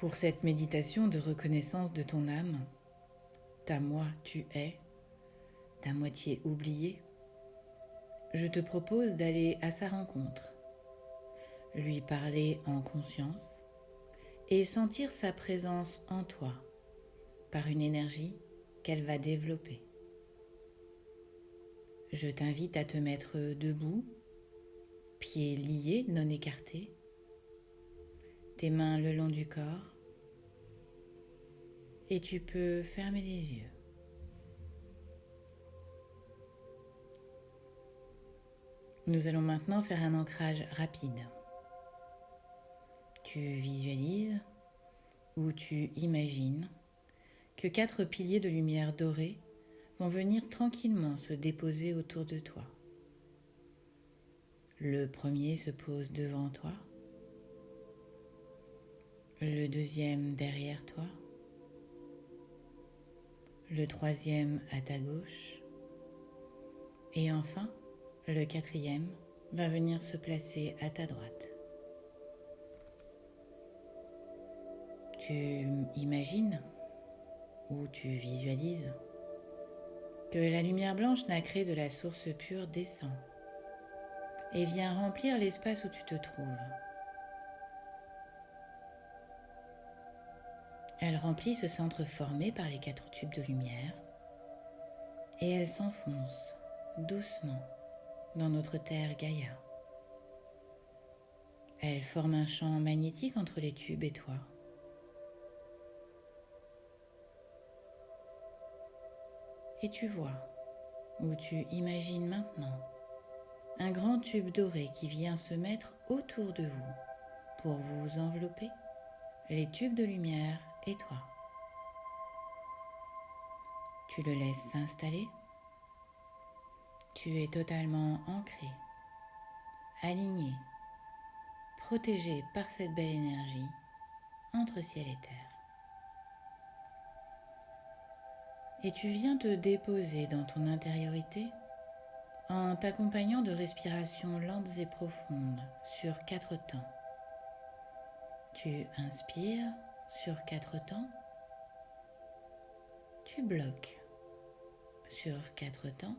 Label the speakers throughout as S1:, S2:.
S1: Pour cette méditation de reconnaissance de ton âme, ta moi tu es, ta moitié oubliée, je te propose d'aller à sa rencontre, lui parler en conscience et sentir sa présence en toi par une énergie qu'elle va développer. Je t'invite à te mettre debout, pieds liés, non écartés, tes mains le long du corps, et tu peux fermer les yeux. Nous allons maintenant faire un ancrage rapide. Tu visualises ou tu imagines que 4 piliers de lumière dorée vont venir tranquillement se déposer autour de toi. Le premier se pose devant toi, le deuxième derrière toi, le troisième à ta gauche, et enfin, le quatrième va venir se placer à ta droite. Tu imagines ou tu visualises que la lumière blanche nacrée de la source pure descend et vient remplir l'espace où tu te trouves. Elle remplit ce centre formé par les 4 tubes de lumière et elle s'enfonce doucement dans notre terre Gaïa. Elle forme un champ magnétique entre les tubes et toi. Et tu vois, ou tu imagines maintenant, un grand tube doré qui vient se mettre autour de vous pour vous envelopper, les tubes de lumière et toi. Tu le laisses s'installer. Tu es totalement ancré, aligné, protégé par cette belle énergie entre ciel et terre. Et tu viens te déposer dans ton intériorité en t'accompagnant de respirations lentes et profondes sur 4 temps. Tu inspires sur 4 temps, tu bloques sur 4 temps,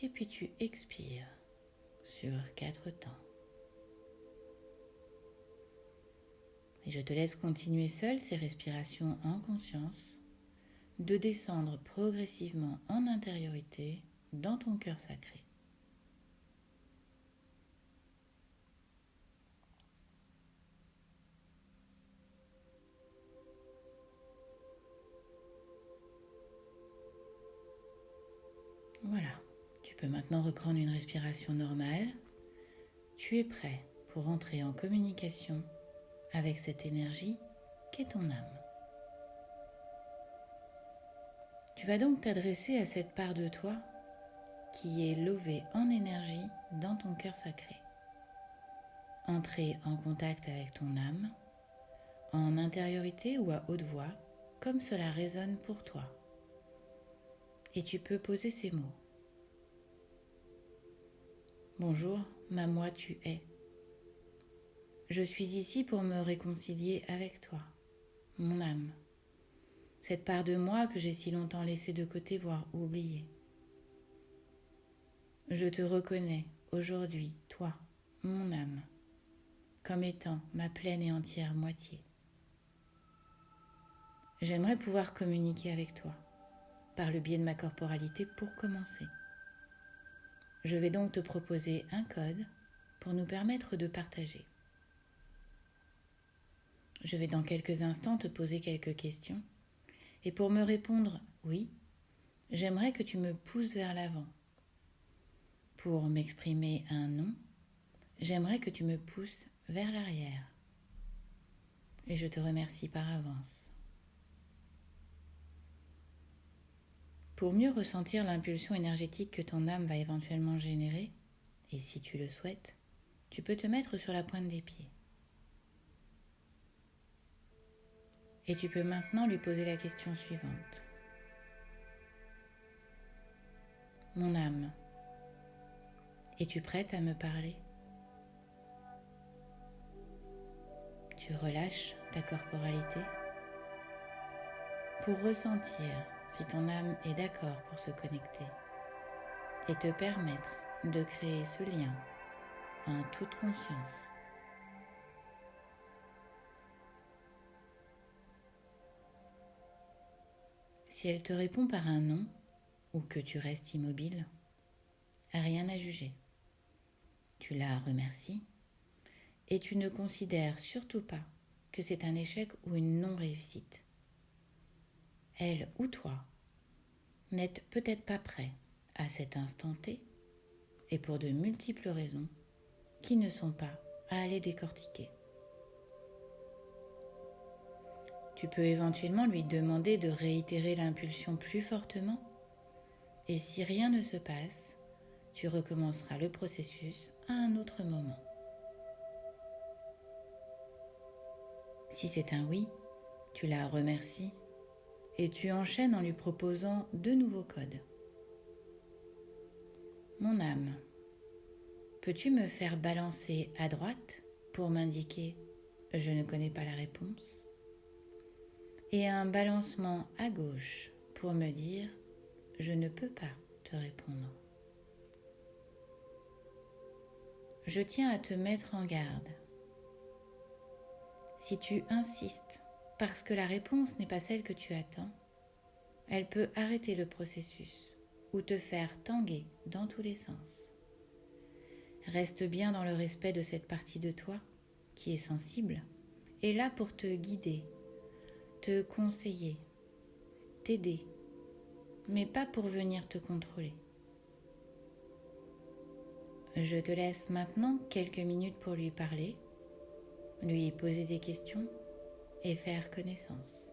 S1: et puis tu expires sur 4 temps. Et je te laisse continuer seul ces respirations en conscience, de descendre progressivement en intériorité dans ton cœur sacré. Voilà, tu peux maintenant reprendre une respiration normale. Tu es prêt pour entrer en communication avec cette énergie qu'est ton âme. Tu vas donc t'adresser à cette part de toi qui est levée en énergie dans ton cœur sacré. Entrer en contact avec ton âme, en intériorité ou à haute voix, comme cela résonne pour toi. Et tu peux poser ces mots. Bonjour, ma moi tu es. Je suis ici pour me réconcilier avec toi, mon âme. Cette part de moi que j'ai si longtemps laissée de côté, voire oubliée. Je te reconnais aujourd'hui, toi, mon âme, comme étant ma pleine et entière moitié. J'aimerais pouvoir communiquer avec toi, par le biais de ma corporalité pour commencer. Je vais donc te proposer un code pour nous permettre de partager. Je vais dans quelques instants te poser quelques questions et pour me répondre oui, j'aimerais que tu me pousses vers l'avant. Pour m'exprimer un non, j'aimerais que tu me pousses vers l'arrière. Et je te remercie par avance. Pour mieux ressentir l'impulsion énergétique que ton âme va éventuellement générer, et si tu le souhaites, tu peux te mettre sur la pointe des pieds. Et tu peux maintenant lui poser la question suivante. Mon âme, es-tu prête à me parler ? tu relâches ta corporalité pour ressentir si ton âme est d'accord pour se connecter et te permettre de créer ce lien en toute conscience. Si elle te répond par un non ou que tu restes immobile, rien à juger. Tu la remercies et tu ne considères surtout pas que c'est un échec ou une non-réussite. Elle ou toi n'êtes peut-être pas prêt à cet instant T et pour de multiples raisons qui ne sont pas à aller décortiquer. Tu peux éventuellement lui demander de réitérer l'impulsion plus fortement et si rien ne se passe, tu recommenceras le processus à un autre moment. Si c'est un oui, tu la remercies et tu enchaînes en lui proposant de nouveaux codes. Mon âme, peux-tu me faire balancer à droite pour m'indiquer « je ne connais pas la réponse » et un balancement à gauche pour me dire « je ne peux pas te répondre ». Je tiens à te mettre en garde. Si tu insistes parce que la réponse n'est pas celle que tu attends, elle peut arrêter le processus ou te faire tanguer dans tous les sens. Reste bien dans le respect de cette partie de toi qui est sensible et là pour te guider, te conseiller, t'aider, mais pas pour venir te contrôler. Je te laisse maintenant quelques minutes pour lui parler, lui poser des questions et faire connaissance.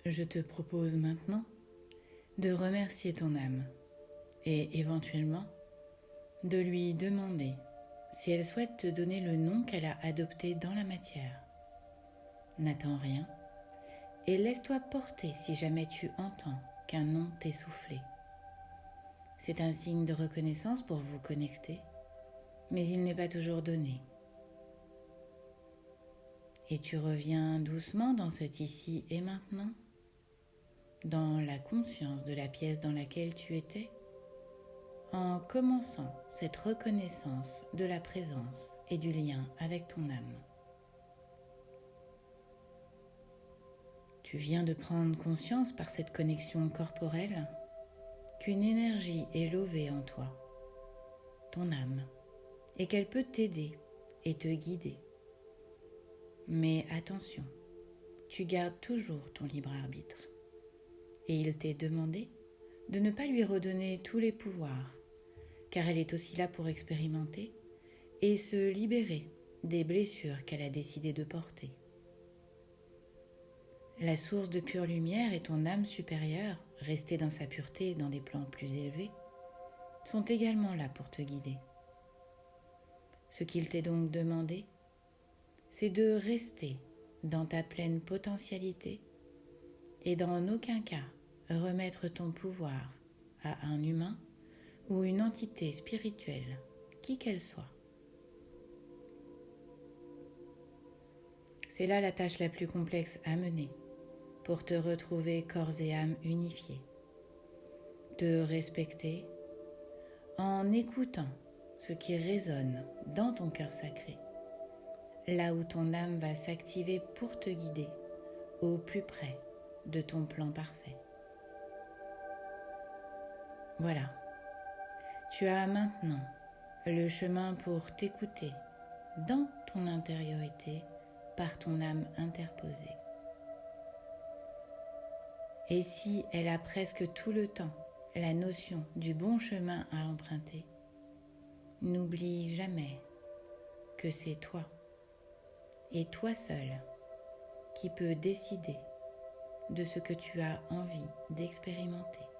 S1: Je te propose maintenant de remercier ton âme et éventuellement de lui demander si elle souhaite te donner le nom qu'elle a adopté dans la matière. N'attends rien et laisse-toi porter si jamais tu entends qu'un nom t'est soufflé. C'est un signe de reconnaissance pour vous connecter, mais il n'est pas toujours donné. Et tu reviens doucement dans cet ici et maintenant, dans la conscience de la pièce dans laquelle tu étais, en commençant cette reconnaissance de la présence et du lien avec ton âme. Tu viens de prendre conscience par cette connexion corporelle qu'une énergie est levée en toi, ton âme, et qu'elle peut t'aider et te guider. Mais attention, tu gardes toujours ton libre arbitre et il t'est demandé de ne pas lui redonner tous les pouvoirs, car elle est aussi là pour expérimenter et se libérer des blessures qu'elle a décidé de porter. La source de pure lumière et ton âme supérieure, restée dans sa pureté dans des plans plus élevés, sont également là pour te guider. Ce qu'il t'est donc demandé, c'est de rester dans ta pleine potentialité et dans aucun cas remettre ton pouvoir à un humain ou une entité spirituelle, qui qu'elle soit. C'est là la tâche la plus complexe à mener pour te retrouver corps et âme unifiés. Te respecter en écoutant ce qui résonne dans ton cœur sacré, là où ton âme va s'activer pour te guider au plus près de ton plan parfait. Voilà, tu as maintenant le chemin pour t'écouter dans ton intériorité par ton âme interposée. Et si elle a presque tout le temps la notion du bon chemin à emprunter, n'oublie jamais que c'est toi et toi seul qui peux décider de ce que tu as envie d'expérimenter.